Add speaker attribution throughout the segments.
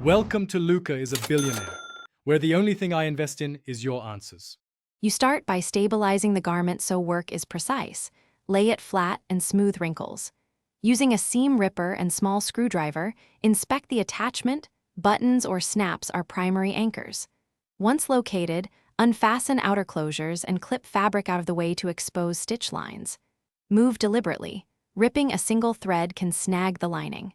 Speaker 1: Welcome to Luca is a Billionaire, where the only thing I invest in is your answers.
Speaker 2: You start by stabilizing the garment so work is precise. Lay it flat and smooth wrinkles. Using a seam ripper and small screwdriver, inspect the attachment, buttons or snaps are primary anchors. Once located, unfasten outer closures and clip fabric out of the way to expose stitch lines. Move deliberately. Ripping a single thread can snag the lining.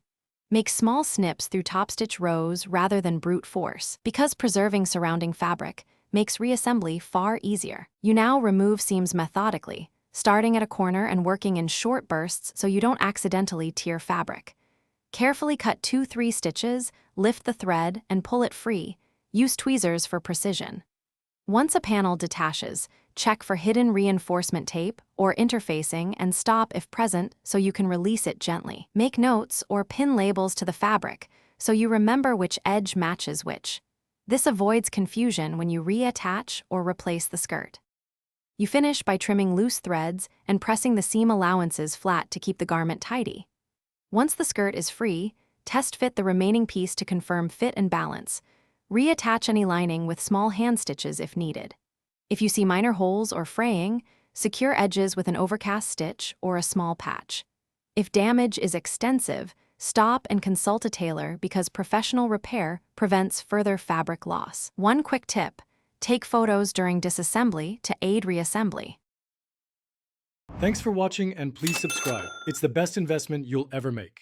Speaker 2: Make small snips through top stitch rows rather than brute force, because preserving surrounding fabric makes reassembly far easier. You now remove seams methodically, starting at a corner and working in short bursts so you don't accidentally tear fabric. Carefully cut 2-3 stitches, lift the thread, and pull it free. Use tweezers for precision. Once a panel detaches, check for hidden reinforcement tape or interfacing and stop if present so you can release it gently. Make notes or pin labels to the fabric so you remember which edge matches which. This avoids confusion when you reattach or replace the skirt. You finish by trimming loose threads and pressing the seam allowances flat to keep the garment tidy. Once the skirt is free, test fit the remaining piece to confirm fit and balance. Reattach any lining with small hand stitches if needed. If you see minor holes or fraying, secure edges with an overcast stitch or a small patch. If damage is extensive, stop and consult a tailor because professional repair prevents further fabric loss. One quick tip: take photos during disassembly to aid reassembly.
Speaker 1: Thanks for watching and please subscribe. It's the best investment you'll ever make.